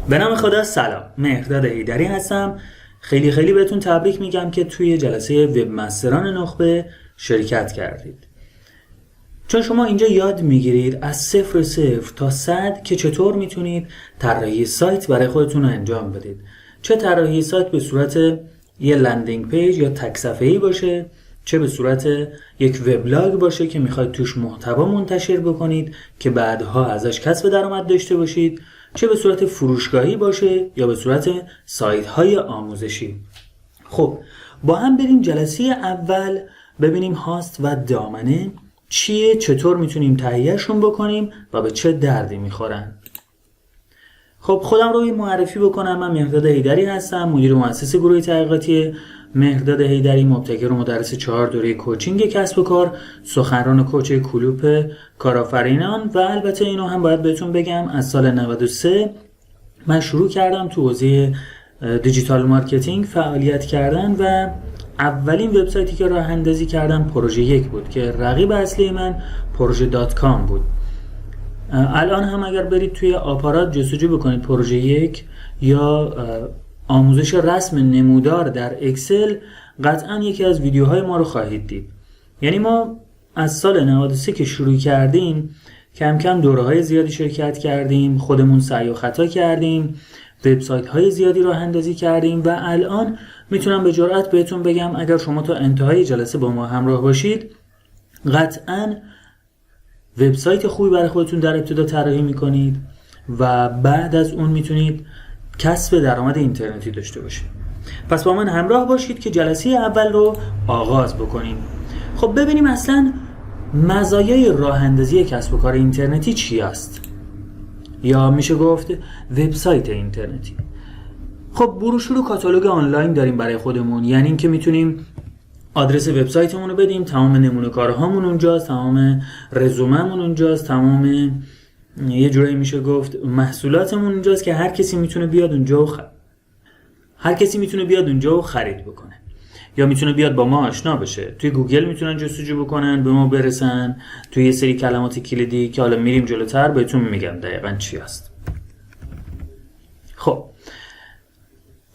به نام خدا. سلام، مهرداد حیدری هستم. خیلی بهتون تبریک میگم که توی جلسه وبمستران نخبه شرکت کردید، چون شما اینجا یاد میگیرید از صفر تا 100 که چطور میتونید طراحی سایت برای خودتون رو انجام بدید. چه طراحی سایت به صورت یه لندینگ پیج یا تک صفحه‌ای باشه، چه به صورت یک وبلاگ باشه که میخواید توش محتوا منتشر بکنید که بعدها ازش کسب درآمد داشته باشید، چه به صورت فروشگاهی باشه یا به صورت سایت های آموزشی. خب با هم بریم جلسه اول ببینیم هاست و دامنه چیه، چطور میتونیم تهیهشون بکنیم و به چه دردی میخورن. خب خودم رو معرفی بکنم. من مهرداد حیدری هستم، مدیر مؤسس گروه تحقیقاتی مهرداد حیدری، مبتکر و مدرس 4 دوره کوچینگ کسب و کار، سخنران کوچ کلوپ کارآفرینان و البته اینو هم باید بهتون بگم از سال 93 من شروع کردم تو حوزه دیجیتال مارکتینگ فعالیت کردن و اولین وبسایتی که راه اندازی کردم پروژه 1 بود که رقیب اصلی من پروژه .com بود. الان هم اگر برید توی آپارات جستجو بکنید پروژه 1 یا آموزش رسم نمودار در اکسل، قطعا یکی از ویدیوهای ما رو خواهید دید. یعنی ما از سال 93 که شروع کردیم کم کم دوره‌های زیادی شرکت کردیم، خودمون سعی و خطا کردیم، وبسایت‌های زیادی راه اندازی کردیم و الان میتونم به جرئت بهتون بگم اگر شما تا انتهای جلسه با ما همراه باشید قطعا وبسایت خوبی برای خودتون در ابتدا طراحی میکنید و بعد از اون میتونید کسب درآمد اینترنتی داشته باشید. پس با من همراه باشید که جلسه اول رو آغاز بکنیم. خب ببینیم اصلا مزایای راه اندازی کسب و کار اینترنتی چی است، یا میشه گفت وبسایت اینترنتی. خب بروشور و کاتالوگ آنلاین داریم برای خودمون، یعنی اینکه میتونیم آدرس وبسایتمون رو بدیم، تمام نمونه کارهامون اونجاست، تمام رزوممون اونجاست، تمام یه جورایی میشه گفت محصولاتمون اونجاست که هر کسی میتونه بیاد اونجا و خرید بکنه یا میتونه بیاد با ما آشنا بشه. توی گوگل میتونن جستجو بکنن، به ما برسن توی یه سری کلمات کلیدی که حالا میریم جلوتر بهتون میگم دقیقاً چی هست. خب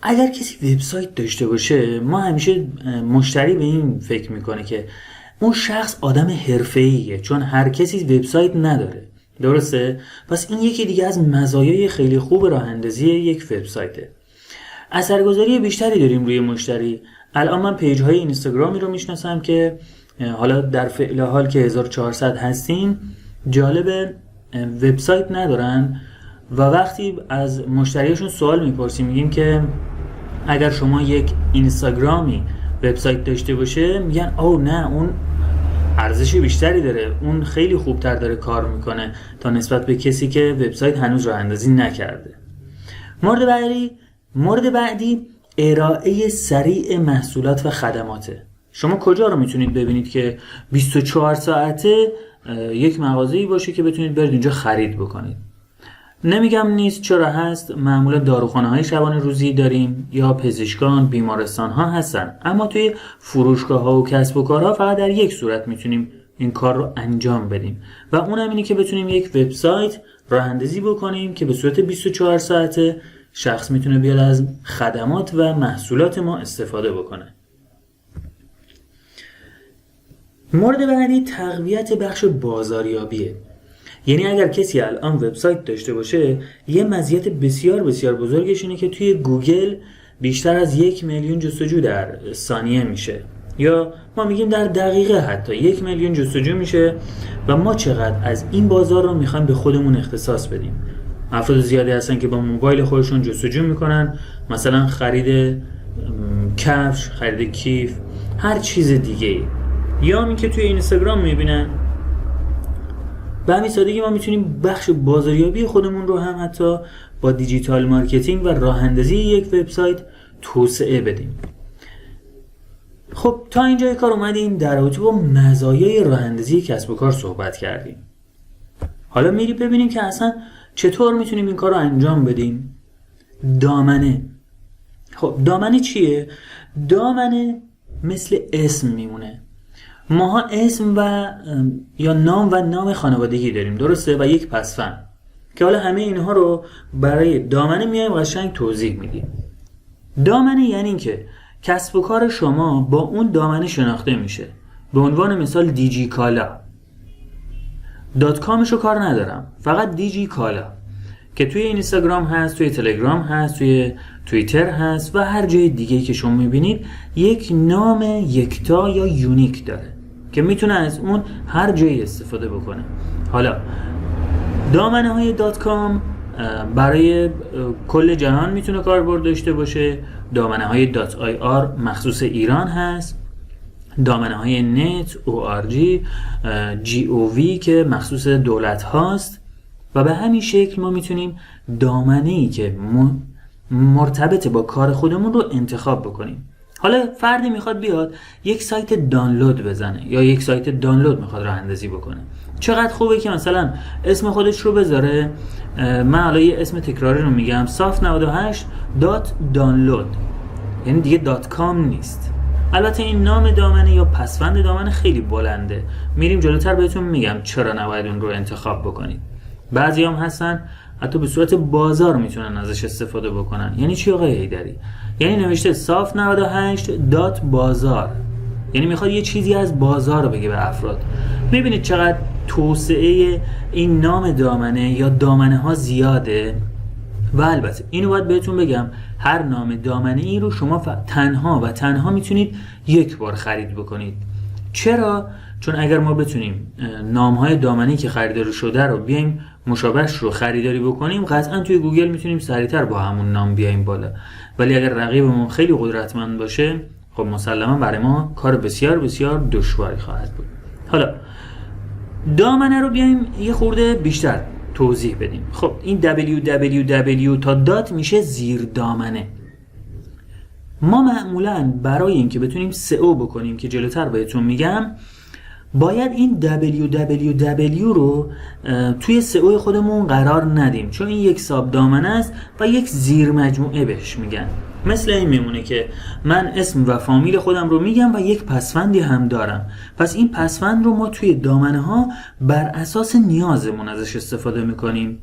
اگر کسی وبسایت داشته باشه، ما همیشه مشتری به این فکر میکنه که اون شخص آدم حرفه‌ایه، چون هر کسی وبسایت نداره. درسته؟ پس این یکی دیگه از مزایای خیلی خوب راه اندازی یک وبسایته. اثرگذاری بیشتری داریم روی مشتری. الان من پیج های اینستاگرامی رو میشناسم که حالا در فعل حال که 1400 هستیم جالب وبسایت ندارن و وقتی از مشتریشون سوال میپرسیم میگیم که اگر شما یک اینستاگرامی وبسایت داشته باشه، میگن او نه، اون ارزش بیشتری داره، اون خیلی خوبتر داره کار میکنه تا نسبت به کسی که وبسایت هنوز راه اندازی نکرده. مورد بعدی ارائه سریع محصولات و خدماته. شما کجا رو میتونید ببینید که 24 ساعته یک مغازه‌ای باشه که بتونید برید اونجا خرید بکنید؟ نمیگم نیست، چرا هست. معمولا داروخانه‌های شبانه روزی داریم یا پزشکان، بیمارستان‌ها هستن، اما توی فروشگاه‌ها و کسب و کارها فقط در یک صورت میتونیم این کار رو انجام بدیم و اونم اینه که بتونیم یک وبسایت راه اندازی بکنیم که به صورت 24 ساعته شخص میتونه بیاد از خدمات و محصولات ما استفاده بکنه. مورد بعدی تقویت بخش بازاریابیه. یعنی اگر کسی الان وبسایت داشته باشه، یه مزیت بسیار بزرگش اینه که توی گوگل بیشتر از 1 میلیون جستجو در ثانیه میشه، یا ما میگیم در دقیقه حتی 1 میلیون جستجو میشه و ما چقدر از این بازار رو میخوایم به خودمون اختصاص بدیم. افراد زیادی هستن که با موبایل خودشون جستجو میکنن، مثلا خرید کفش، خرید کیف، هر چیز دیگه، یا همین که توی اینستاگرام میبینن. به همین سادگی ما میتونیم بخش بازاریابی خودمون رو هم حتی با دیجیتال مارکتینگ و راه اندازی یک وبسایت توسعه بدیم. خب تا اینجای کار اومدیم در رابطه با مزایای راه اندازی کسب و کار صحبت کردیم. حالا میریم ببینیم که اصلا چطور میتونیم این کار رو انجام بدیم. دامنه. خب دامنه چیه؟ دامنه مثل اسم میمونه. ماها اسم و یا نام و نام خانوادگی داریم، درسته؟ و یک پسوند. که حالا همه اینها رو برای دامنه میایم قشنگ توضیح میدیم. دامنه یعنی این که کسب و کار شما با اون دامنه شناخته میشه. به عنوان مثال دیجی کالا. .comش رو کار ندارم، فقط دیجی کالا که توی اینستاگرام هست، توی تلگرام هست، توی توییتر هست و هر جای دیگه که شما میبینید یک نام یکتا یا یونیک داره که میتونه از اون هر جایی استفاده بکنه. حالا دامنه های .com برای کل جهان میتونه کاربرد داشته باشه. دامنه های .ir مخصوص ایران هست. دامنه های نت، org، gov که مخصوص دولت هاست و به همین شکل ما میتونیم دامنه ای که مرتبط با کار خودمون رو انتخاب بکنیم. حالا فردی میخواد بیاد یک سایت دانلود بزنه یا یک سایت دانلود میخواد راه اندازی بکنه. چقدر خوبه که مثلا اسم خودش رو بذاره. من حالا یه اسم تکراری رو میگم، saf98.download، یعنی دیگه .com نیست. البته این نام دامنه یا پسوند دامنه خیلی بلنده، میریم جلوتر بهتون میگم چرا نباید اون رو انتخاب بکنید. بعضی هم هستن حتی به صورت بازار میتونن ازش استفاده بکنن. یعنی چی آقای حیدری؟ یعنی نوشته saf98.بازار، یعنی میخواد یه چیزی از بازار بگه به افراد. میبینید چقدر توسعه این نام دامنه یا دامنه ها زیاده. و البته اینو باید بهتون بگم، هر نام دامنه ای رو شما تنها میتونید یک بار خرید بکنید. چرا؟ چون اگر ما بتونیم نام‌های دامنه‌ای که خریداری شده رو بیایم مشابهش رو خریداری بکنیم، قطعا توی گوگل میتونیم سریعتر با همون نام بیایم بالا. ولی اگر رقیبمون خیلی قدرتمند باشه، خب مسلما برای ما کار بسیار بسیار دشواری خواهد بود. حالا دامنه رو بیایم یه خورده بیشتر توضیح بدیم. خب این www تا دات میشه زیر دامنه. ما معمولاً برای اینکه بتونیم سئو بکنیم که جلوتر بهتون میگم، باید این www رو توی سئو خودمون قرار ندیم، چون این یک ساب دامنه است و یک زیر مجموعه بهش میگن. مثل این میمونه که من اسم و فامیل خودم رو میگم و یک پسوندی هم دارم. پس این پسوند رو ما توی دامنه ها بر اساس نیازمون ازش استفاده میکنیم.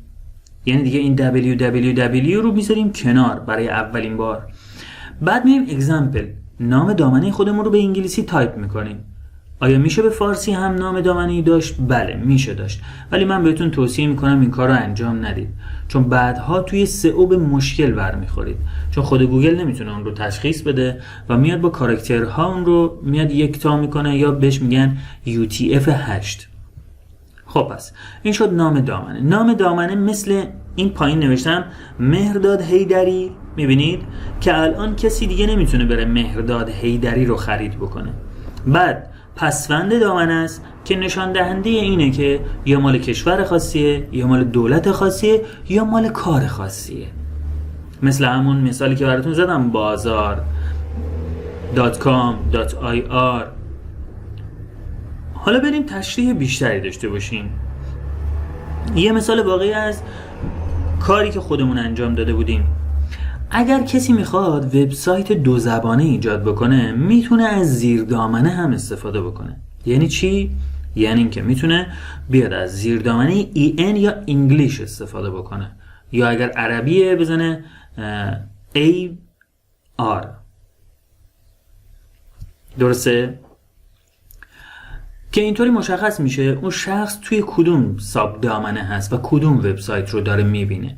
یعنی دیگه این www رو میذاریم کنار برای اولین بار. بعد میریم اگزمپل، نام دامنه خودمون رو به انگلیسی تایپ میکنیم. آیا میشه به فارسی هم نام دامنه‌ای داشت؟ بله میشه داشت، ولی من بهتون توصیه میکنم این کار رو انجام ندید، چون بعدها توی سئو به مشکل برمیخورید، چون خود گوگل نمیتونه اون رو تشخیص بده و میاد با کاراکترها اون رو میاد یکتا میکنه یا بهش میگن UTF-8. خب پس این شد نام دامنه. نام دامنه مثل این پایین نوشتم مهرداد حیدری، میبینید که الان کسی دیگه نمیتونه بره مهرداد حیدری رو خرید بکنه. بعد پسوند دامنه است که نشان دهنده اینه که یا مال کشور خاصیه، یا مال دولت خاصیه، یا مال کار خاصیه. مثل همون مثالی که براتون زدم، بازار .com .ir. حالا بریم تشریح بیشتری داشته باشیم. یه مثال واقعی از کاری که خودمون انجام داده بودیم. اگر کسی میخواد وبسایت دو زبانه ایجاد بکنه، میتونه از زیر دامنه هم استفاده بکنه. یعنی چی؟ یعنی اینکه میتونه بیاد از زیر دامنه EN یا انگلیش استفاده بکنه، یا اگر عربیه بزنه AR. درسته؟ که اینطوری مشخص میشه اون شخص توی کدوم ساب دامنه هست و کدوم وبسایت رو داره میبینه.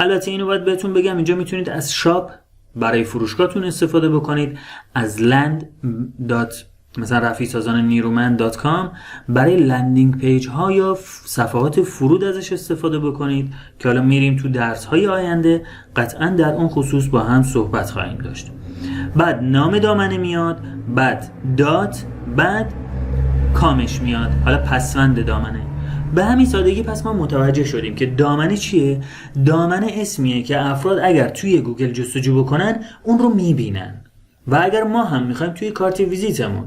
البته اینو باید بهتون بگم، اینجا میتونید از شاپ برای فروشگاهتون استفاده بکنید، از لند مثلا رفیسازان نیرومند .com برای لندینگ پیج ها یا صفحات فرود ازش استفاده بکنید که حالا میریم تو درس های آینده قطعا در اون خصوص با هم صحبت خواهیم داشت. بعد نام دامنه میاد، بعد دات، بعد کامش میاد، حالا پسوند دامنه. به همین سادگی پس ما متوجه شدیم که دامنه چیه؟ دامنه اسمیه که افراد اگر توی گوگل جستجو بکنن اون رو میبینن و اگر ما هم میخوایم توی کارت ویزیتمون،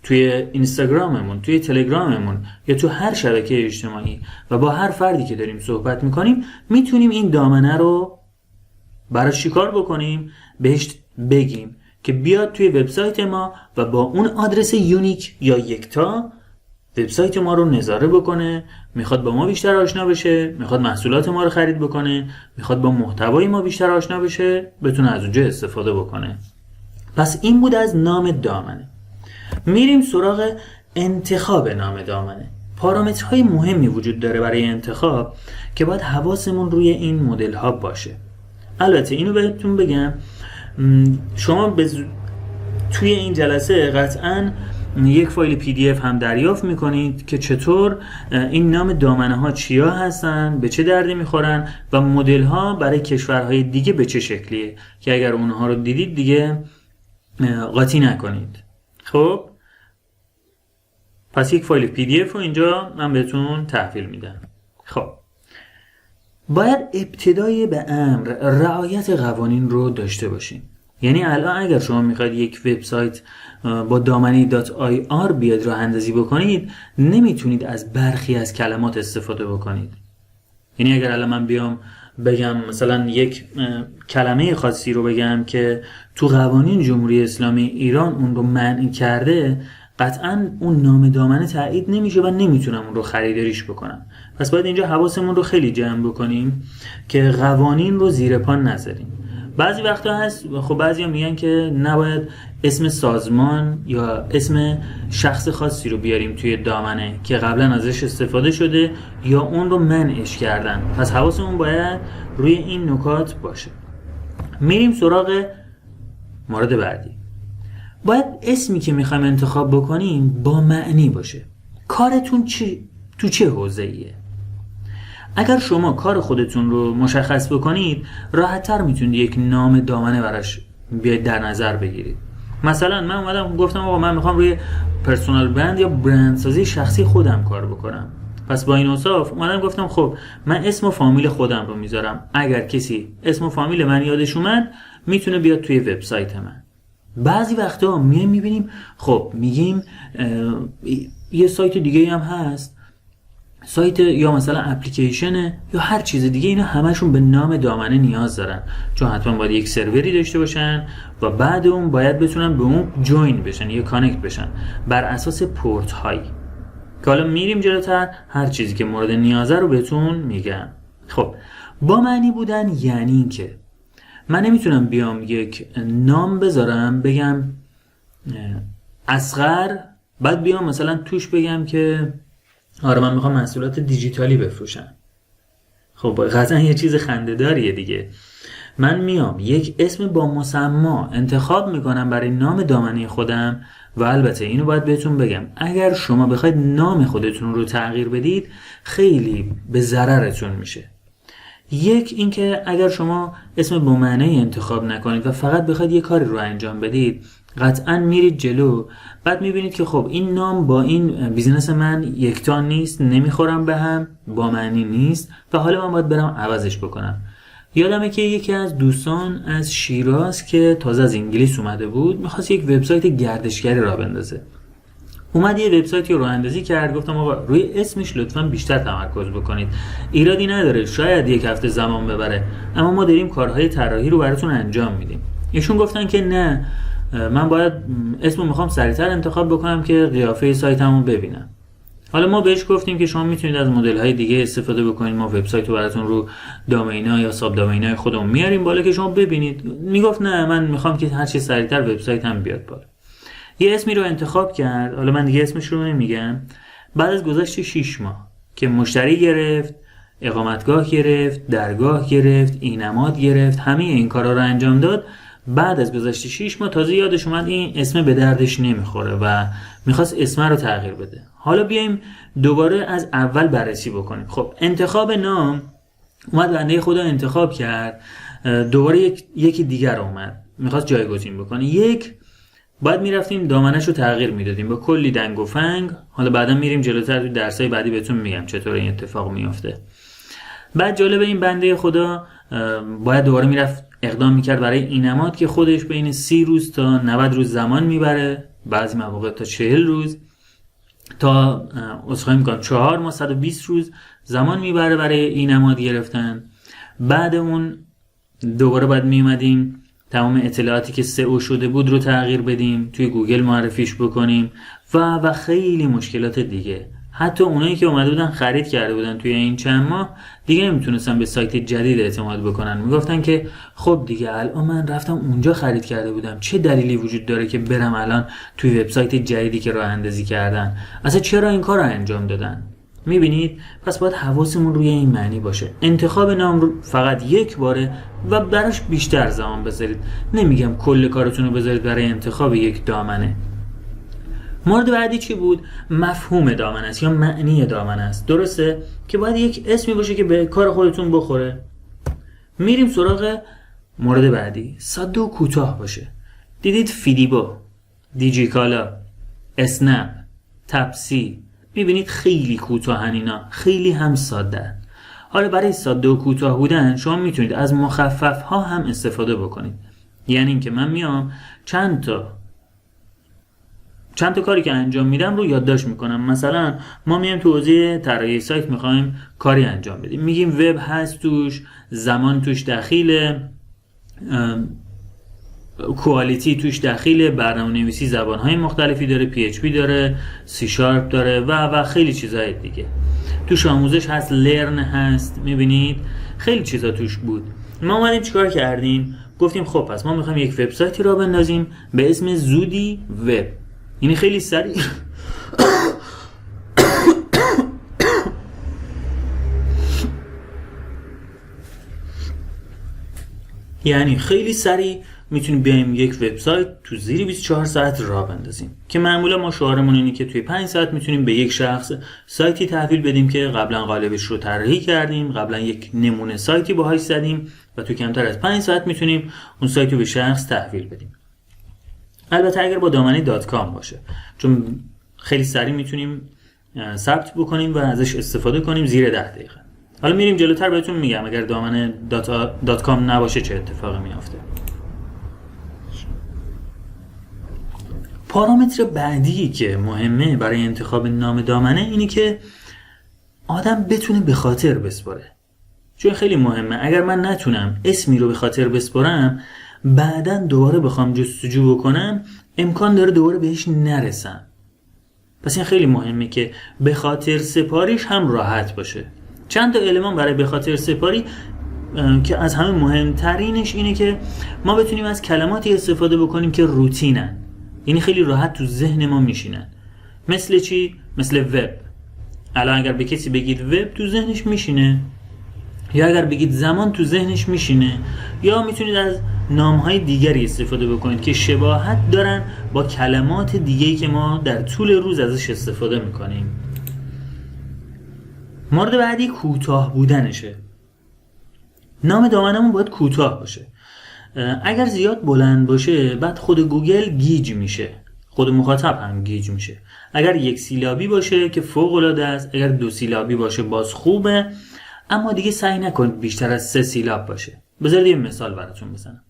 توی اینستاگراممون، توی تلگراممون یا تو هر شبکه اجتماعی و با هر فردی که داریم صحبت میکنیم، میتونیم این دامنه رو براش چیکار بکنیم؟ بهش بگیم که بیاد توی وبسایت ما و با اون آدرس یونیک یا یکتا وبسایت ما رو نظاره بکنه، میخواد با ما بیشتر آشنا بشه، میخواد محصولات ما رو خرید بکنه، میخواد با محتوای ما بیشتر آشنا بشه، بتونه از اونجا استفاده بکنه. پس این بود از نام دامنه. میریم سراغ انتخاب نام دامنه. پارامترهای مهمی وجود داره برای انتخاب که باید حواسمون روی این مدل ها باشه. البته اینو بهتون بگم، شما توی این جلسه قطعاً یک فایل PDF هم دریافت میکنید که چطور این نام دامنه ها چیا هستن، به چه دردی میخورن و مدل ها برای کشورهای دیگه به چه شکلیه که اگر اونها رو دیدید دیگه قاطی نکنید. خب پس یک فایل PDF رو اینجا من بهتون تحویل میدم. خب باید ابتدای به امر رعایت قوانین رو داشته باشین. یعنی الان اگر شما میخواید یک وبسایت با دامنه .ir بیاد راه اندازی بکنید، نمیتونید از برخی از کلمات استفاده بکنید. یعنی اگر الان من بیام بگم مثلا یک کلمه خاصی رو بگم که تو قوانین جمهوری اسلامی ایران اون رو منع کرده، قطعاً اون نام دامنه تایید نمیشه و نمیتونم اون رو خریداریش بکنم. پس باید اینجا حواسمون رو خیلی جمع بکنیم که قوانین رو زیر پا نذاریم. بعضی وقتا هست خب بعضیا میگن که نباید اسم سازمان یا اسم شخص خاصی رو بیاریم توی دامنه که قبلا ازش استفاده شده یا اون رو منعش کردن. پس حواسمون باید روی این نکات باشه. میریم سراغ مورد بعدی. باید اسمی که میخوایم انتخاب بکنیم با معنی باشه. کارتون تو چه حوزه‌ایه؟ اگر شما کار خودتون رو مشخص بکنید، راحت‌تر میتونید یک نام دامنه براش بیاید در نظر بگیرید. مثلا من اومدم گفتم آقا من میخوام روی پرسونال برند یا برندسازی شخصی خودم کار بکنم. پس با این اوصاف اومدم گفتم خب من اسم و فامیل خودم رو میذارم. اگر کسی اسم و فامیل من یادش اومد، میتونه بیاد توی وبسایت من. بعضی وقتا میبینیم خب میگیم یه سایت دیگه هم هست، سایت یا مثلا اپلیکیشنه یا هر چیز دیگه، اینا همشون به نام دامنه نیاز دارن، چون حتما باید یک سروری داشته باشن و بعد اون باید بتونن به اون جوین بشن یا کانکت بشن بر اساس پورت هایی که حالا میریم جلوتر هر چیزی که مورد نیازه رو بهتون میگم. خب با معنی بودن یعنی این که من نمیتونم بیام یک نام بذارم بگم اصغر، بعد بیام مثلا توش بگم که آره من میخوام محصولات دیجیتالی بفروشم. خب قطعا یه چیز خنده‌داریه دیگه. من میام یک اسم با مسما انتخاب میکنم برای نام دامنه خودم و البته اینو باید بهتون بگم اگر شما بخواید نام خودتون رو تغییر بدید خیلی به ضررتون میشه. یک اینکه اگر شما اسم با معنی انتخاب نکنید و فقط بخواید یه کاری رو انجام بدید، قطعا میرید جلو، بعد میبینید که خب این نام با این بیزنس من یکتا نیست، نمیخورم به هم، با معنی نیست و حالا من باید برم عوضش بکنم. یادمه که یکی از دوستان از شیراز که تازه از انگلیس اومده بود میخواست یک وبسایت گردشگری راه بندازه. اومد یه وبسایتی رو راه اندازی کرد. گفتم آقا روی اسمش لطفاً بیشتر تمرکز بکنید، ایرادی نداره، شاید یک هفته زمان ببره، اما ما داریم کارهای طراحی رو براتون انجام میدیم. ایشون گفتن که نه، من باید اسمو میخوام سریعتر انتخاب بکنم که قیافه سایتمو ببینم. حالا ما بهش گفتیم که شما میتونید از مدل‌های دیگه استفاده بکنید، ما وبسایت رو براتون رو دامین‌ها یا ساب دامین‌های خودمون میاریم بالا که شما ببینید. میگفت نه من میخوام که هر چی سریعتر وبسایتم بیاد بالا. یه اسمی رو انتخاب کرد، حالا من دیگه اسمش رو نمیگم. بعد از گذشت 6 ماه که مشتری گرفت، اقامتگاه گرفت، درگاه گرفت، اینماد گرفت، همه این کارا رو انجام داد، بعد از گذشت 6 ماه تازه یادش اومد این اسم به دردش نمیخوره و میخواست اسم رو تغییر بده. حالا بیایم دوباره از اول بررسی بکنیم. خب انتخاب نام، اومد بنده خدا انتخاب کرد، دوباره یکی دیگر اومد میخواست جایگزین بکنه. یک باید میرفتیم دامنش رو تغییر میدادیم با کلی دنگ و فنگ. حالا بعدا میریم جلوتر تو درسای بعدی بهتون میگم چطور این اتفاق میفته. بعد جالب این بنده خدا باید دوباره میرفت اقدام میکرد برای اینماد که خودش بین 30 روز تا 90 روز زمان میبره، بعضی مواقع تا 40 روز، تا اصخایی میکنم 4 ماه 120 روز زمان میبره برای اینماد گرفتن. بعد اون دوباره باید میومدیم تمام اطلاعاتی که سئو شده بود رو تغییر بدیم، توی گوگل معرفیش بکنیم و خیلی مشکلات دیگه. حتی اونایی که اومده بودن خرید کرده بودن توی این چند ماه دیگه نمیتونستن به سایت جدید اعتماد بکنن. میگفتن که خب دیگه الان من رفتم اونجا خرید کرده بودم، چه دلیلی وجود داره که برم الان توی وبسایت جدیدی که راه اندازی کردن؟ اصلا چرا این کار رو انجام دادن؟ میبینید؟ پس باید حواسمون روی این معنی باشه. انتخاب نام رو فقط یک باره و براش بیشتر زمان بذارید. نمیگم کل کارتون رو بذارید برای انتخاب یک دامنه. مورد بعدی چی بود؟ مفهوم دامنه است یا معنی دامنه است. درسته که باید یک اسمی باشه که به کار خودتون بخوره. میریم سراغ مورد بعدی. ساده و کوتاه باشه. دیدید فیدیبو، دیجیکالا، اسنپ، تپسی، میبینید خیلی کوتاهن اینا، خیلی هم ساده. حالا برای ساده و کوتاه بودن شما میتونید از مخفف ها هم استفاده بکنید. یعنی اینکه من میام چند تا کاری که انجام میدم رو یادداشت میکنم. مثلا ما میایم تو حوزه طراحی سایت میخوایم کاری انجام بدیم، میگیم وب هست توش، زمان توش دخیله، کوالیتی توش دخیله، برنامه‌نویسی زبان‌های مختلفی داره، PHP داره، C# داره و خیلی چیزهای دیگه. توش آموزش هست، لرن هست، میبینید خیلی چیزا توش بود. ما اومدیم چیکار کردیم؟ گفتیم خب پس ما میخوایم یک وبسایتی را بندازیم به اسم زودی وب. یعنی خیلی سریع میتونیم بیایم یک وبسایت تو زیر 24 ساعت راه بندازیم که معمولا ما شعارمون اینه که توی 5 ساعت میتونیم به یک شخص سایتی تحویل بدیم که قبلا قالبش رو طراحی کردیم، قبلا یک نمونه سایتی باهاش زدیم و تو کمتر از 5 ساعت میتونیم اون سایت رو به شخص تحویل بدیم. البته اگر با دامنه .com باشه، چون خیلی سریع میتونیم ثبت بکنیم و ازش استفاده کنیم زیر 10 دقیقه. حالا میریم جلوتر بهتون میگم اگر دامنه .com نباشه چه اتفاقی میافته. پارامتر بعدی که مهمه برای انتخاب نام دامنه اینی که آدم بتونه به خاطر بسپاره. چون خیلی مهمه. اگر من نتونم اسمی رو به خاطر بسپارم، بعداً دوباره بخوام جستجو بکنم امکان داره دوباره بهش نرسم. پس این خیلی مهمه که به خاطر سپاریش هم راحت باشه. چند تا المان برای به خاطر سپاری که از همه مهمترینش اینه که ما بتونیم از کلماتی استفاده بکنیم که روتینن، یعنی خیلی راحت تو ذهن ما میشینن. مثل چی؟ مثل وب. الان اگر به کسی بگید وب تو ذهنش میشینه، یا اگر بگید زمان تو ذهنش میشینه، یا میتونید از نامهای دیگری استفاده بکنید که شباهت دارن با کلمات دیگه‌ای که ما در طول روز ازش استفاده میکنیم. مورد بعدی کوتاه بودنشه. نام دامنمون باید کوتاه باشه. اگر زیاد بلند باشه بعد خود گوگل گیج میشه، خود مخاطب هم گیج میشه. اگر یک سیلابی باشه که فوق العاده است، اگر 2 سیلابی باشه باز خوبه، اما دیگه سعی نکنید بیشتر از 3 سیلاب باشه. بذارید یه مثال براتون بزنم.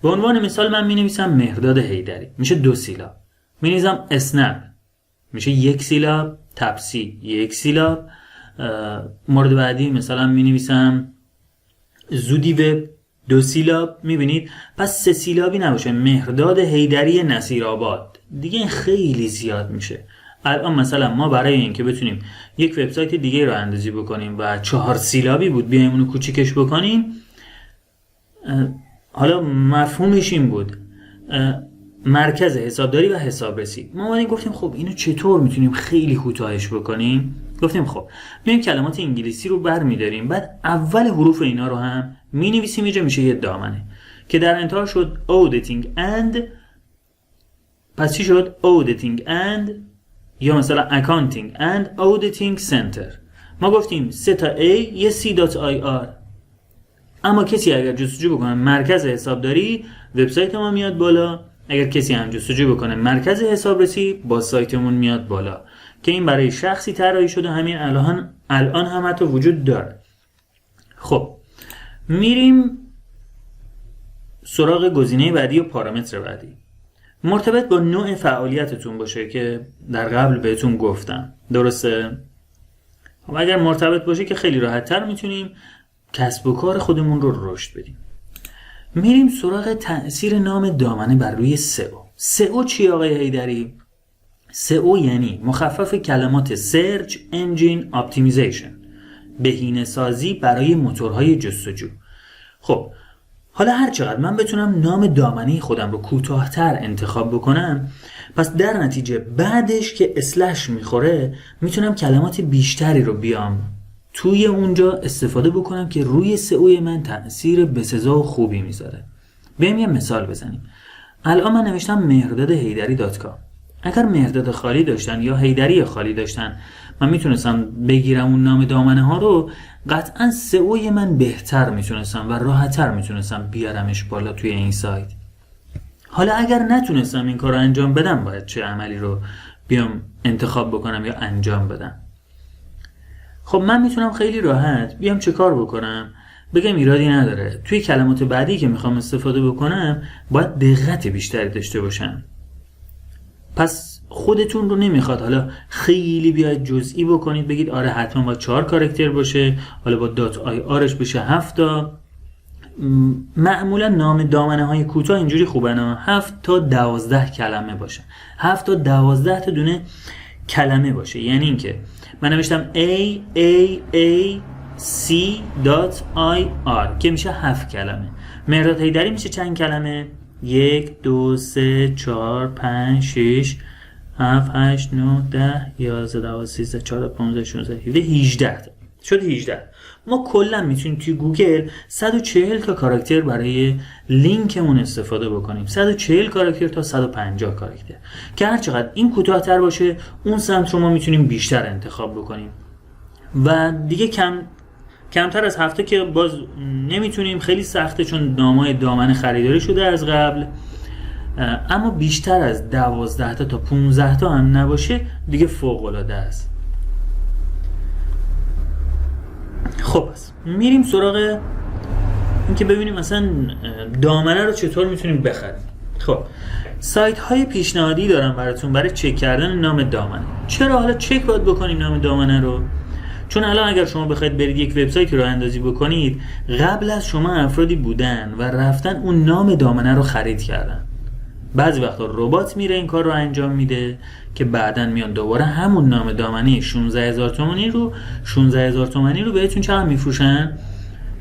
به عنوان مثال من مینویسم مهرداد حیدری، میشه 2 سیلاب. مینویسم اسنپ، میشه 1 سیلاب. تپسی 1 سیلاب. مورد بعدی مثلا مینویسم زودی وب 2 سیلاب. میبینید؟ پس 3 سیلابی نباشه، مهرداد حیدری نصیرآباد، دیگه خیلی زیاد میشه. الان مثلا ما برای اینکه بتونیم یک وبسایت دیگه رو اندازی بکنیم و 4 سیلابی بود بیایم اونو کوچیکش بکنیم، حالا مفهومش این بود مرکز حسابداری و حسابرسی. ما اومدیم گفتیم خب اینو چطور میتونیم خیلی کوتاهش بکنیم؟ گفتیم خب میایم کلمات انگلیسی رو برمی‌داریم، بعد اول حروف اینا رو هم می‌نویسیم، اینجا میشه یه دامنه که در انتها شد auditing and. پس چی شد؟ auditing and، یا مثلا accounting and auditing center. ما گفتیم 3 تا A یه C.IR. اما کسی اگر جستجو بکنه مرکز حسابداری، وبسایت ما میاد بالا. اگر کسی هم جستجو بکنه مرکز حسابرسی، با سایتمون میاد بالا، که این برای شخصی طراحی شده، همین الان هم حتی وجود داره. خب میریم سراغ گزینه بعدی و پارامتر بعدی. مرتبط با نوع فعالیتتون باشه که در قبل بهتون گفتم. درسته؟ خب اگر مرتبط باشه که خیلی راحت تر میتونیم کسب و کار خودمون رو رشد بدیم. میریم سراغ تأثیر نام دامنه بر روی سئو. سئو چی آقای حیدری؟ SEO یعنی مخفف کلمات Search Engine Optimization، بهینه سازی برای موتورهای جستجو. خب حالا هر چقدر من بتونم نام دامنه خودم رو کوتاه‌تر انتخاب بکنم، پس در نتیجه بعدش که اسلش میخوره میتونم کلمات بیشتری رو بیام توی اونجا استفاده بکنم که روی سئو من تأثیر بسزا و خوبی میذاره. بریم یه مثال بزنیم. الان من نوشتم mehrdadhaidari.com. اگر مهرداد خالی داشتن یا حیدری خالی داشتن من میتونستم بگیرم اون نام دامنه ها رو، قطعا سئو من بهتر میتونستم و راحت‌تر میتونستم بیارمش بالا توی این سایت. حالا اگر نتونستم این کار رو انجام بدم باید چه عملی رو بیام انتخاب بکنم یا انجام بدم؟ خب من میتونم خیلی راحت بیام چه کار بکنم؟ بگم ایرادی نداره، توی کلمات بعدی که میخوام استفاده بکنم باید دقت بیشتری داشته باشم. پس خودتون رو نمیخواد حالا خیلی بیاید جزئی بکنید بگید آره حتما با 4 کاراکتر باشه، حالا با دات آی آرش بشه 7 تا. معمولا نام دامنه های کوتاه اینجوری خوبن 7 تا 12 کلمه باشه، 7 تا 12 تا دونه کلمه باشه. یعنی اینکه من نوشتم AAAC.IR که میشه 7 کلمه. مهرداد حیدری میشه چند کلمه؟ 1 2 3 4 5 6 7 8 9 10 11 12 13 14 15 16 17 18 شد 18. ما کلا میتونیم توی گوگل 140 تا کاراکتر برای لینکمون استفاده بکنیم، 140 کاراکتر تا 150 کاراکتر که هر چقدر این کوتاه‌تر باشه اون سمت رو ما میتونیم بیشتر انتخاب بکنیم و دیگه کمتر از 7 که باز نمیتونیم، خیلی سخته چون نامای دامنه خریداری شده از قبل. اما بیشتر از 12 تا 15 تا هم نباشه دیگه فوق العاده است. خب میریم سراغ این که ببینیم مثلا دامنه رو چطور میتونیم بخریم. خب سایت های پیشنهادی دارم براتون برای چک کردن نام دامنه. چرا حالا چک باید بکنیم نام دامنه رو؟ چون الان اگر شما بخواید برید یک وبسایتی رو اندازی بکنید، قبل از شما افرادی بودن و رفتن اون نام دامنه رو خرید کردن. بعضی وقتا ربات میره این کار رو انجام میده که بعدن میان دوباره همون نام دامنه 16000 تومانی رو بهتون چقدر میفروشن؟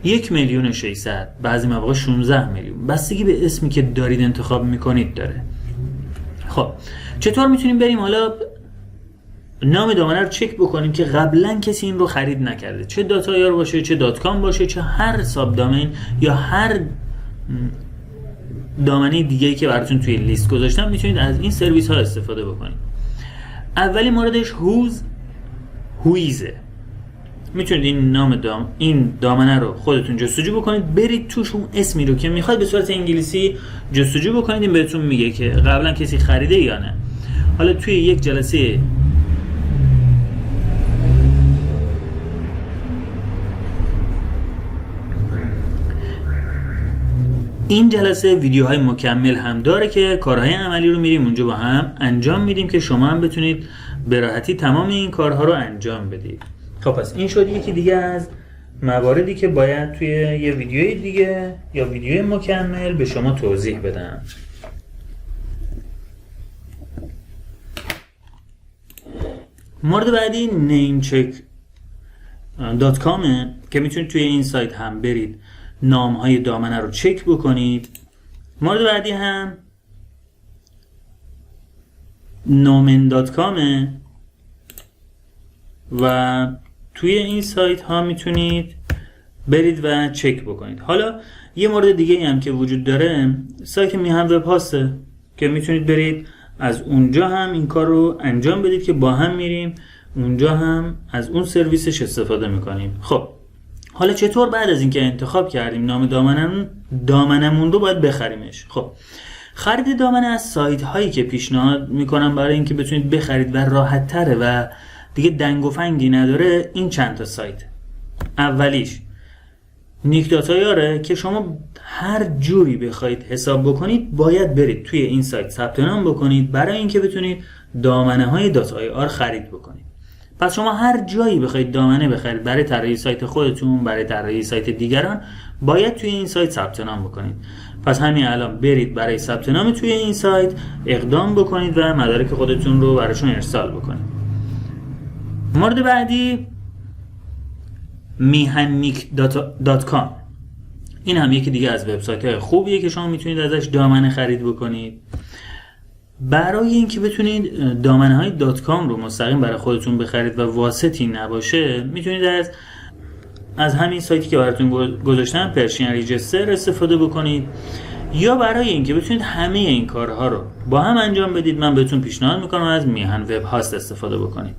1,600,000، بعضی مواقع 16 میلیون، بستگی به اسمی که دارید انتخاب میکنید داره. خب چطور میتونیم بریم حالا نام دامنه رو چک بکنیم که قبلا کسی این رو خرید نکرده، چه داتایار باشه، چه دات کام باشه، چه هر ساب دامین یا هر دامنه دیگه‌ای که براتون توی لیست گذاشتم میتونید از این سرویس ها استفاده بکنید. اولی موردش هویزه. میتونید این این دامنه رو خودتون جستجو بکنید، برید توش اون اسمی رو که میخواید به صورت انگلیسی جستجو بکنید، این بهتون میگه که قبلا کسی خریده یا نه. حالا توی یک جلسه این جلسه ویدیوهای مکمل هم داره که کارهای عملی رو میریم اونجا با هم انجام میدیم که شما هم بتونید به راحتی تمام این کارها رو انجام بدید. خب پس این شد یکی دیگه از مواردی که باید توی یه ویدیوی دیگه یا ویدیوی مکمل به شما توضیح بدم. مورد بعدی namecheck.com که میتونید توی این سایت هم برید نام های دامنه رو چک بکنید. مورد بعدی هم nomen.com و توی این سایت ها میتونید برید و چک بکنید. حالا یه مورد دیگه هم که وجود داره سایت میهن وب هاسته که میتونید برید از اونجا هم این کار رو انجام بدید که با هم میریم اونجا هم از اون سرویسش استفاده میکنیم. خب حالا چطور بعد از اینکه انتخاب کردیم نام دامنمون رو باید بخریمش؟ خب خرید دامنه از سایت هایی که پیشنهاد میکنم برای اینکه بتونید بخرید و راحت تره و دیگه دنگ و فنگی نداره این چند تا سایت. اولیش نیک داتایاره که شما هر جوری بخواید حساب بکنید باید برید توی این سایت ثبت نام بکنید برای اینکه بتونید دامنه های دات آی آر خرید بکنید. پس شما هر جایی بخواید دامنه بخرید برای طراحی سایت خودتون، برای طراحی سایت دیگران، باید توی این سایت ثبت نام بکنید. پس همین الان برید برای ثبت نام توی این سایت اقدام بکنید و مدارک خودتون رو براشون ارسال بکنید. مورد بعدی mihannik.com. این هم یکی دیگه از وبسایت‌های خوبیه که شما میتونید ازش دامنه خرید بکنید. برای اینکه بتونید دامنه‌های .com رو مستقیم برای خودتون بخرید و واسطی نباشه، میتونید از همین سایتی که براتون گذاشتم، پرشین ریجستر، استفاده بکنید. یا برای اینکه بتونید همه این کارها رو با هم انجام بدید، من بهتون پیشنهاد میکنم از میهن وب هاست استفاده بکنید.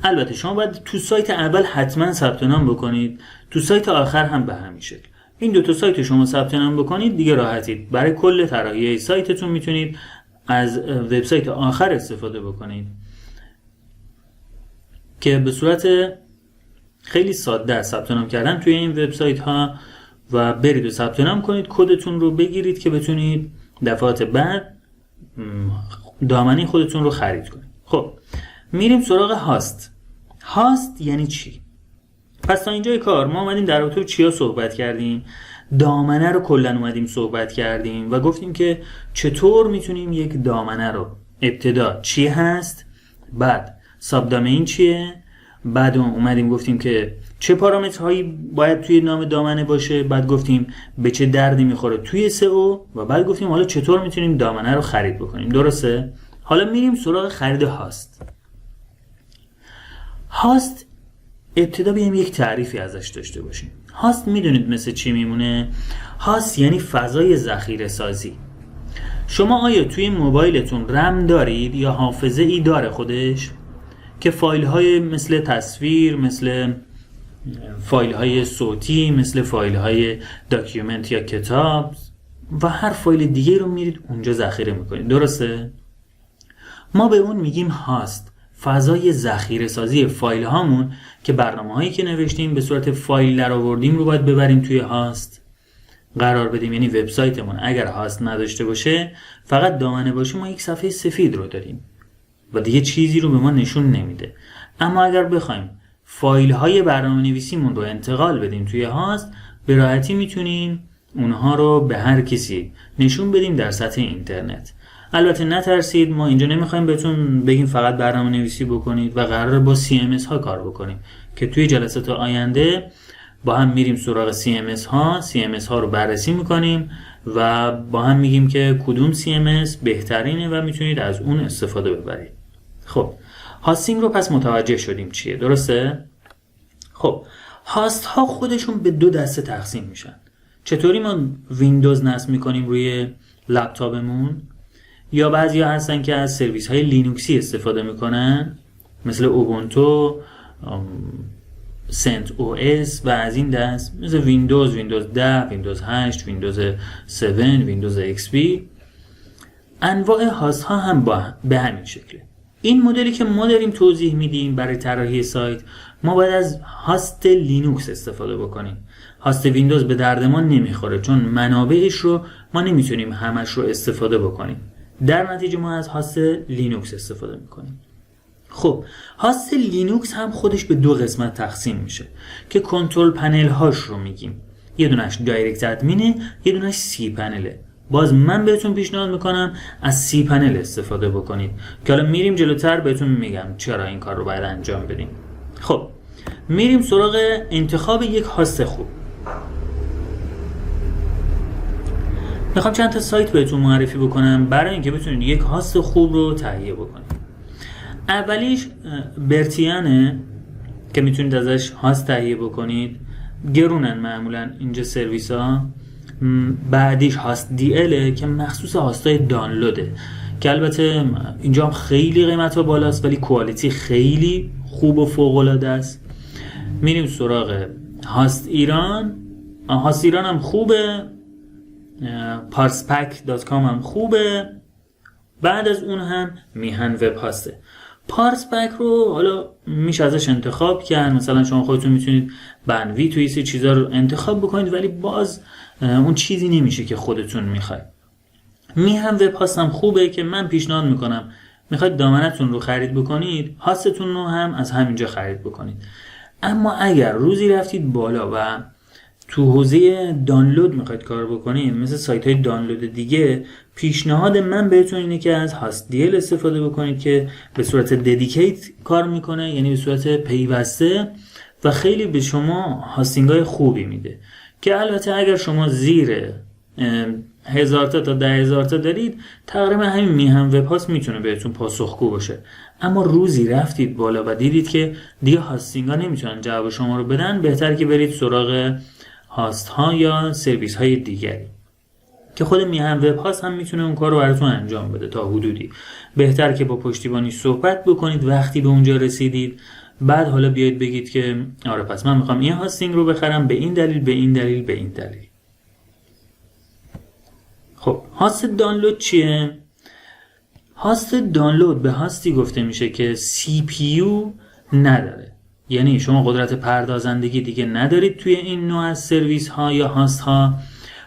البته شما باید تو سایت اول حتما ثبت نام بکنید، تو سایت آخر هم به همین شکل. این دو تا سایت شما ثبت نام بکنید دیگه راحتید. برای کل طراحی سایتتون میتونید از وبسایت آخر استفاده بکنید که به صورت خیلی ساده است ثبت نام کردن توی این وبسایت ها. و برید و ثبت نام کنید، کدتون رو بگیرید که بتونید دفعات بعد دامنه خودتون رو خرید کنید. خب میریم سراغ هاست. هاست یعنی چی؟ پس تا اینجای کار ما اومدیم در رابطه با چیا صحبت کردیم؟ دامنه رو کلا اومدیم صحبت کردیم و گفتیم که چطور میتونیم یک دامنه رو ابتدا چی هست، بعد ساب دامین چیه، بعد اومدیم گفتیم که چه پارامترهایی باید توی نام دامنه باشه، بعد گفتیم به چه دردی میخوره توی SEO و بعد گفتیم حالا چطور میتونیم دامنه رو خرید بکنیم. درسته؟ حالا میریم سراغ خرید هاست. هاست ابتدا بیایم یک تعریفی ازش داشته باشیم. هاست میدونید مثل چی میمونه؟ هاست یعنی فضای ذخیره سازی. شما آیا توی موبایلتون رم دارید یا حافظه ای داره خودش که فایل های مثل تصویر، مثل فایل های صوتی، مثل فایل های داکیومنت یا کتاب و هر فایل دیگه رو میرید اونجا ذخیره میکنید. درسته؟ ما به اون میگیم هاست، فضای ذخیره سازی فایل هامون که برنامه هایی که نوشتیم به صورت فایل در آوردیم رو باید ببریم توی هاست قرار بدیم. یعنی وبسایتمون اگر هاست نداشته باشه، فقط دامنه باشه، ما یک صفحه سفید رو داریم و دیگه چیزی رو به ما نشون نمیده. اما اگر بخوایم فایل های برنامه نویسیمون رو انتقال بدیم توی هاست، به راحتی میتونیم اونها رو به هر کسی نشون بدیم در سطح اینترنت. البته نترسید، ما اینجا نمیخوایم بهتون بگیم فقط برنامه نویسی بکنید و قراره با CMS ها کار بکنیم که توی جلسات آینده با هم میریم سراغ CMS ها رو بررسی میکنیم و با هم میگیم که کدوم CMS بهترینه و میتونید از اون استفاده ببرید. خب هاستینگ رو پس متوجه شدیم چیه، درسته؟ خب هاست ها خودشون به دو دسته تقسیم میشن. چطوری ما ویندوز نصب میکنیم روی لپتاپمون، یا بعضی ها هستن که از سرویس های لینوکسی استفاده میکنن مثل اوبونتو، سنت او اس و از این دست، مثل ویندوز 10، ویندوز 8، ویندوز 7، ویندوز XP. انواع هاست ها هم به همین شکله. این مدلی که ما داریم توضیح میدیم برای طراحی سایت، ما باید از هاست لینوکس استفاده بکنیم. هاست ویندوز به درد ما نمیخوره چون منابعش رو ما نمیتونیم همش رو استفاده بکنیم. در نتیجه ما از هاست لینوکس استفاده میکنیم. خب هاست لینوکس هم خودش به دو قسمت تقسیم میشه که کنترل پنل هاش رو میگیم. یه دونش دایرکت ادمینه، یه دونش سی پنله. باز من بهتون پیشنهاد میکنم از سی پنل استفاده بکنید که حالا میریم جلوتر بهتون میگم چرا این کار رو باید انجام بدیم. خب میریم سراغ انتخاب یک هاست خوب. میخوام چند تا سایت بهتون معرفی بکنم برای اینکه بتونید یک هاست خوب رو تهیه بکنید. اولیش برتیانه که میتونید ازش هاست تهیه بکنید، گرونن معمولا اینجا سرویس ها. بعدیش هاست DL که مخصوص هاستای دانلوده که البته اینجا هم خیلی قیمت ها بالاست ولی کوالیتی خیلی خوب و فوق العاده است. میریم سراغ هاست ایران. هاست ایران هم خوبه، parspack.com هم خوبه. بعد از اون هم میهن وب هاسته. پارسپک رو حالا میشه ازش انتخاب کرد، مثلا شما خودتون میتونید بنوی توی سی چیزا رو انتخاب بکنید ولی باز اون چیزی نمیشه که خودتون میخواید. میهن وب هاست هم خوبه که من پیشنهاد میکنم میخواید دامنتون رو خرید بکنید، هاستتون رو هم از همینجا خرید بکنید. اما اگر روزی رفتید بالا و تو حوزه دانلود میخواید کار بکنید، مثل سایت های دانلود دیگه، پیشنهاد من بهتون اینه که از هاست دی ال استفاده بکنید که به صورت ددیکیت کار میکنه، یعنی به صورت پیوسته و خیلی به شما هاستینگ های خوبی میده. که البته اگر شما زیر 1000 تا 10,000 تا دارید، تقریبا همین میهن وب هاست میتونه بهتون پاسخگو باشه. اما روزی رفتید بالا و دیدید که دیگه هاستینگ ها نمیتونن جواب شما رو بدن، بهتر که برید سراغ هاست ها یا سرویس های دیگری که خود میهن وب هاست هم میتونه اون کار رو براتون انجام بده تا حدودی. بهتر که با پشتیبانی صحبت بکنید وقتی به اونجا رسیدید، بعد حالا بیاید بگید که آره پس من میخوام این هاستینگ رو بخرم به این دلیل به این دلیل به این دلیل. خب هاست دانلود چیه؟ هاست دانلود به هاستی گفته میشه که CPU نداره، یعنی شما قدرت پردازندگی دیگه ندارید توی این نوع از سرویس ها یا هاست ها،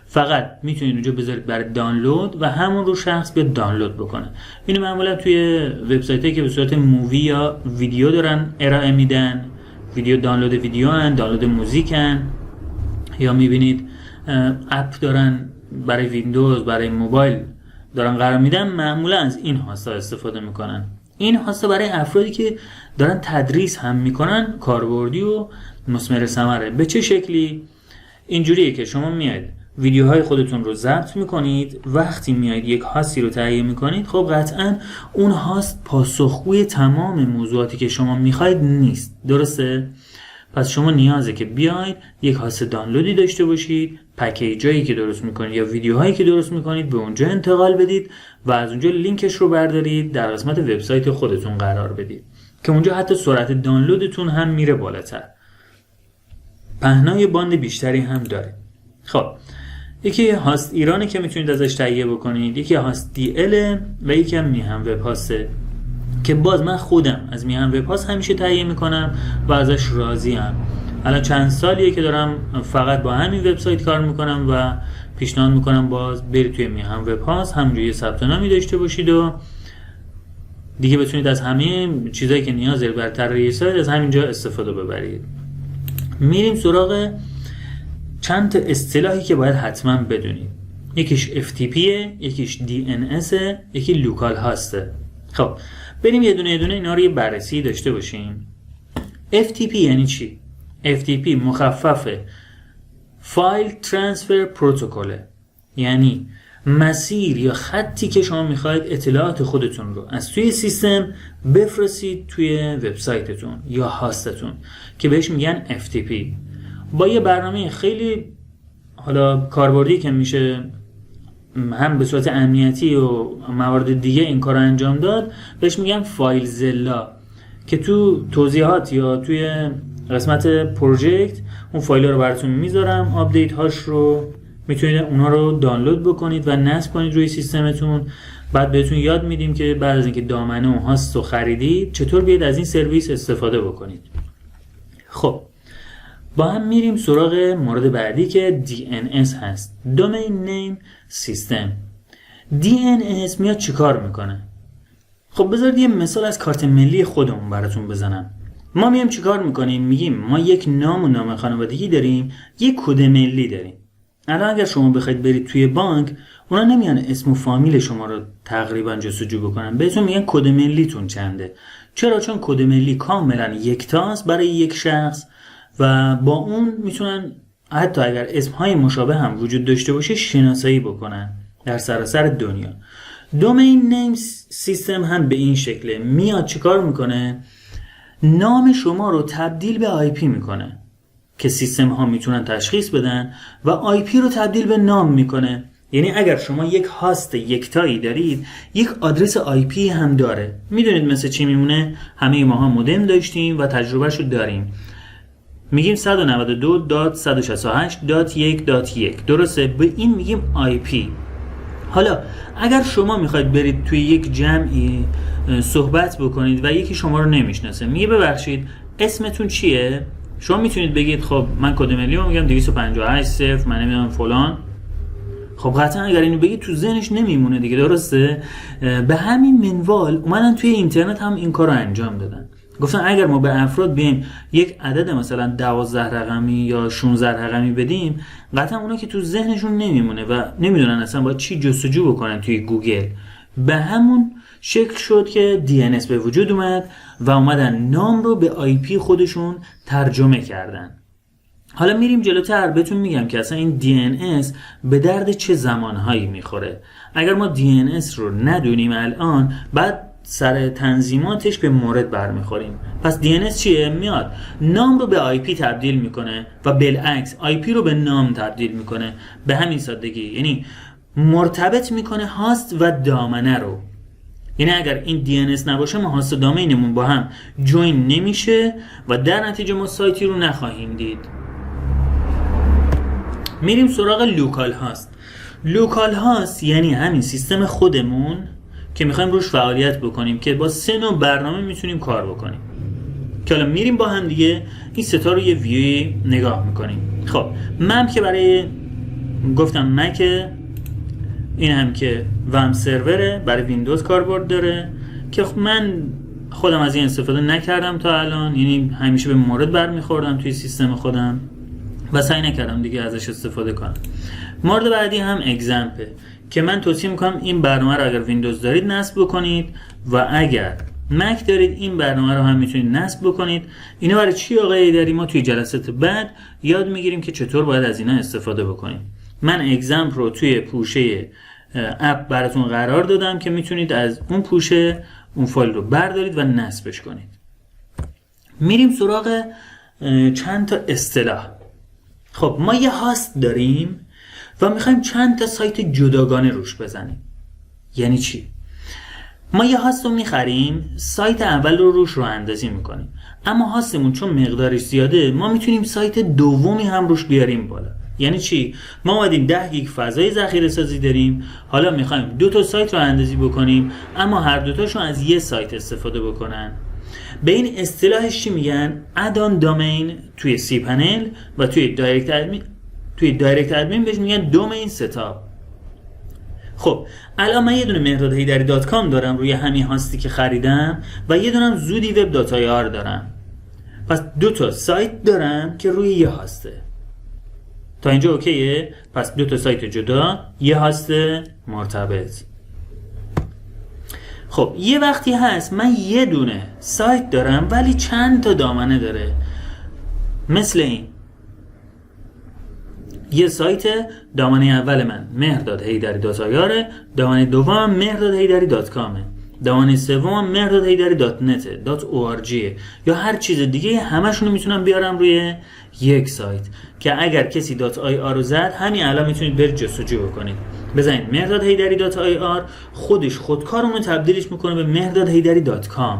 فقط میتونید اونجا بذارید برای دانلود و همون رو شخص بیاد دانلود بکنه. اینو معمولا توی وبسایتایی که به صورت مووی یا ویدیو دارن ارائه میدن، ویدیو دانلود ویدیو هن، دانلود موزیک هن، یا میبینید اپ دارن برای ویندوز، برای موبایل دارن قرار میدن، معمولا از این هاستا استفاده میکنن. این هاستا برای افرادی که دارن تدریس هم میکنن کاربردی و مثمر ثمره. به چه شکلی؟ اینجوریه که شما میاید ویدیوهای خودتون رو ضبط میکنید، وقتی میاید یک هاستی رو تهیه میکنید، خب قطعا اون هاست پاسخگوی تمام موضوعاتی که شما میخواید نیست، درسته؟ پس شما نیازه که بیاید یک هاست دانلودی داشته باشید، پکیجایی که درست میکنید یا ویدیوهایی که درست میکنید به اونجا انتقال بدید و از اونجا لینکش رو بردارید در قسمت وبسایت خودتون قرار بدید که اونجا حتی سرعت دانلودتون هم میره بالاتر، پهنای باند بیشتری هم داره. خب یکی هاست ایرانه که میتونید ازش تهیه بکنید، یکی هاست دی ال و یکی هم میهن وب هاسته که باز من خودم از میهن وب هاست همیشه تهیه میکنم و ازش راضیم. الان چند سالیه که دارم فقط با همین وبسایت کار میکنم و پیشنهاد میکنم باز برید توی میهن وب هاست، همونجوری یه ثبت نامی داشته باشید و دیگه بتونید از همه چیزایی که نیاز دارید برای طراحی سایت از همینجا استفاده ببرید. میریم سراغ چند تا اصطلاحی که باید حتما بدونید. یکیش FTP، یکیش DNS، یکی لوکال هاسته. خب بریم یه دونه اینا رو یه بررسی داشته باشیم. FTP یعنی چی؟ FTP مخفف فایل ترانسفر پروتکله، یعنی مسیر یا خطی که شما میخواید اطلاعات خودتون رو از توی سیستم بفرستید توی وبسایتتون یا هاستتون که بهش میگن FTP. با یه برنامه خیلی حالا کاربردی که میشه هم به صورت امنیتی و موارد دیگه این کار انجام داد، بهش میگن فایل زلا که تو توضیحات یا توی قسمت پروژکت اون فایل رو براتون میذارم، آپدیت هاش رو میتونید اونها رو دانلود بکنید و نصب کنید روی سیستمتون. بعد بهتون یاد میدیم که بعد از اینکه دامنه و هاست رو خریدید چطور بیاید از این سرویس استفاده بکنید. خب با هم میریم سراغ مورد بعدی که DNS هست، Domain Name System. DNS میاد چیکار میکنه؟ خب بذارید یه مثال از کارت ملی خودمون براتون بزنم. ما میایم چیکار میکنیم؟ میگیم ما یک نام و نام خانوادگی داریم، یک کد ملی داریم. الان اگر شما بخواید برید توی بانک، اونا نمیان اسم و فامیل شما رو تقریبا جستجو بکنن، بهتون میگن کد ملیتون چنده. چرا؟ چون کد ملی کاملا یکتاست برای یک شخص و با اون میتونن حتی اگر اسمهای مشابه هم وجود داشته باشه شناسایی بکنن در سراسر دنیا. دومین نیم سیستم هم به این شکله، میاد چیکار میکنه؟ نام شما رو تبدیل به آی پی میکنه که سیستم ها میتونن تشخیص بدن و آی پی رو تبدیل به نام میکنه. یعنی اگر شما یک هاست یکتایی دارید، یک آدرس آی پی هم داره. میدونید مثل چی میمونه؟ همه ما ها مودم داشتیم و تجربهش رو داریم. میگیم 192.168.1.1 درسته؟ به این میگیم آی پی. حالا اگر شما میخواید برید توی یک جمعی صحبت بکنید و یکی شما رو نمیشناسه، میگه ببخشید اسمتون چیه؟ شما میتونید بگید خب من کد ملی رو میگم 258 0 من نمیدونم فلان. خب قطعا اگر اینو بگی تو ذهنش نمیمونه دیگه، درسته؟ به همین منوال اومدن توی اینترنت هم این کار رو انجام دادن. گفتن اگر ما به افراد بیم یک عدد مثلا 12 رقمی یا 16 رقمی بدیم، قطعا اونا که تو ذهنشون نمیمونه و نمیدونن اصلا باید چی جستجو بکنن توی گوگل. به همون شکل شد که DNS به وجود اومد و اومدن نام رو به IP خودشون ترجمه کردن. حالا میریم جلوتر بهتون میگم که اصلا این DNS به درد چه زمانهایی میخوره. اگر ما DNS رو ندونیم الان، بعد سر تنظیماتش به مورد برمیخوریم. پس DNS چیه؟ میاد نام رو به IP تبدیل میکنه و بالعکس IP رو به نام تبدیل میکنه. به همین سادگی، یعنی مرتبط میکنه هاست و دامنه رو. یعنی اگر این DNS نباشه ما هاست و دامینمون با هم جوین نمیشه و در نتیجه ما سایتی رو نخواهیم دید. میریم سراغ لوکال هاست. لوکال هاست یعنی همین سیستم خودمون که میخوایم روش فعالیت بکنیم که با 3 نوع برنامه میتونیم کار بکنیم. که حالا میریم با هم دیگه این ستا رو یه ویوی نگاه میکنیم. خب من که برای گفتم مک، این هم که وم سروره برای ویندوز کاربرد داره که من خودم از این استفاده نکردم تا الان، یعنی همیشه به مورد برمیخوردم توی سیستم خودم و سعی نکردم دیگه ازش استفاده کنم. مورد بعدی هم اگزمپه که من توصیه میکنم این برنامه رو اگر ویندوز دارید نصب بکنید و اگر مک دارید این برنامه رو هم میتونید نصب بکنید. اینا برای چی آقای ایدری؟ ما توی جلسات بعد یاد میگیریم که چطور باید از اینا استفاده بکنیم. من اگزمپ رو توی پوشه اپ براتون قرار دادم که میتونید از اون پوشه اون فایل رو بردارید و نصبش کنید. میریم سراغ چند تا اصطلاح. خب ما یه هاست داریم و میخوایم چند تا سایت جداگانه روش بزنیم. یعنی چی؟ ما یه هاست رو میخریم، سایت اول رو روش رو اندازی میکنیم، اما هاستمون چون مقدارش زیاده ما میتونیم سایت دومی هم روش بیاریم بالا. یعنی چی؟ ما اومدیم 10 گیگ فضای ذخیره سازی داریم، حالا میخوایم 2 تا سایت رو اندازی بکنیم اما هر دوتاشون از یه سایت استفاده بکنن. به این اصطلاحش چی میگن؟ ادان دامین توی سی پنل و توی دایرکت ادمین بهش میگن دومین ستاپ. خب الان من یه دونه mehrdadheydari.com دارم روی همین هاستی که خریدم و یه دونم zudiweb.ir دارم. پس 2 تا سایت دارم که روی یه هاسته. تا اینجا اوکیه؟ پس 2 تا سایت جدا، یه هاست مرتبط. خب یه وقتی هست من یه دونه سایت دارم ولی چند تا دامنه داره. مثل این یه سایت دامنه اول من mehrdadheydari.ir، دامنه دوم mehrdadheydari.com، دامنه سوم mehrdadheydari.net.org یا هر چیز دیگه، همشون رو میتونم بیارم روی یک سایت که اگر کسی .ir رو زد همین الان میتونید برید جستجو بکنید. بزنید mehrdadheydari.ir، خودش خودکارمون تبدیلش میکنه به mehrdadheydari.com.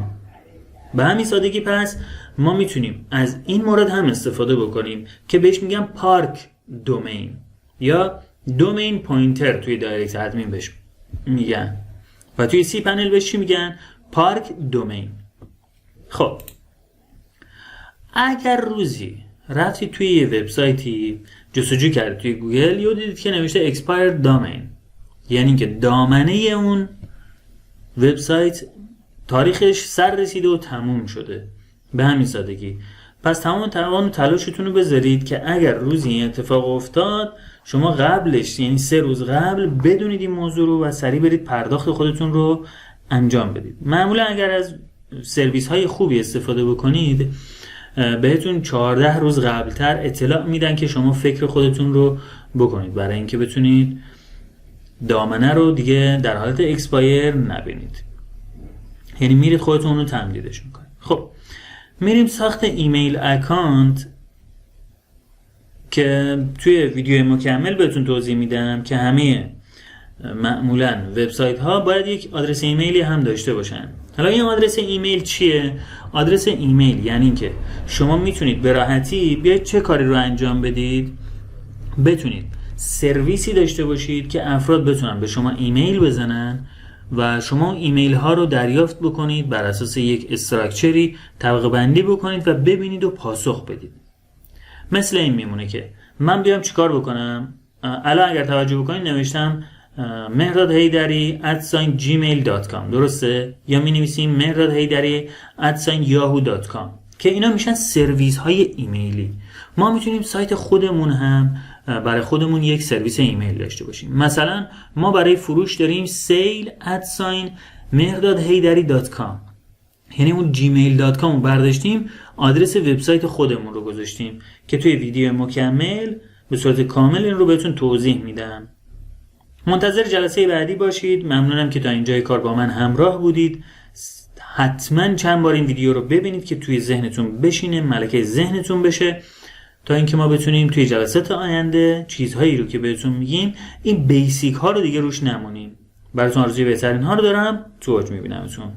به همین سادگی پس ما میتونیم از این مورد هم استفاده بکنیم که بهش میگم پارک دومین یا دومین پوینتر توی دایرکت ادمین بهش میگن و توی سی پنل بهش چی میگن؟ پارک دومین. خب اگر روزی رفتی توی یه وبسایتی جستجو کردید توی گوگل یا دیدید که نوشته expired domain، یعنی که دامنه اون وبسایت تاریخش سر رسیده و تموم شده، به همین سادگی، پس تمام توان و تلاشتون رو بذارید که اگر روزی این اتفاق افتاد شما قبلش، یعنی 3 روز قبل، بدونید این موضوع رو و سریع برید پرداخت خودتون رو انجام بدید. معمولا اگر از سرویس های خوبی استفاده بکنید بهتون 14 روز قبلتر اطلاع میدن که شما فکر خودتون رو بکنید برای اینکه بتونید دامنه رو دیگه در حالت اکسپایر نبینید. یعنی میرید خودتون رو تمدیدش میکنید. خب میریم ساخت ایمیل اکانت که توی ویدیو مکمل بهتون توضیح میدم که همه معمولا وبسایت ها باید یک آدرس ایمیلی هم داشته باشن. حالا این آدرس ایمیل چیه؟ آدرس ایمیل یعنی که شما میتونید به راحتی بیاید چه کاری رو انجام بدید؟ بتونید سرویسی داشته باشید که افراد بتونن به شما ایمیل بزنن و شما ایمیل ها رو دریافت بکنید، بر اساس یک استراکچری طبقه بندی بکنید و ببینید و پاسخ بدید. مثل این میمونه که من بیام چیکار بکنم؟ الان اگر توجه بکنید نوشتم mehrdadhaydari@gmail.com درسته؟ یا می نویسیم mehrdadhaydari@yahoo.com که اینا میشن سرویس های ایمیلی. ما میتونیم سایت خودمون هم برای خودمون یک سرویس ایمیل داشته باشیم. مثلا ما برای فروش داریم sale@mehrdadhaydari.com، یعنی اون gmail.com رو برداشتیم، آدرس وبسایت خودمون رو گذاشتیم که توی ویدیو مکمل به صورت کامل این رو بهتون توضیح میدم. منتظر جلسه بعدی باشید. ممنونم که تا اینجای کار با من همراه بودید. حتما چند بار این ویدیو رو ببینید که توی ذهنتون بشینه، ملکه ذهنتون بشه، تا اینکه ما بتونیم توی جلسات آینده چیزهایی رو که بهتون میگیم این بیسیک ها رو دیگه روش نمونیم. براتون آرزوی بهترین ها رو دارم. تو اوج میبینمتون.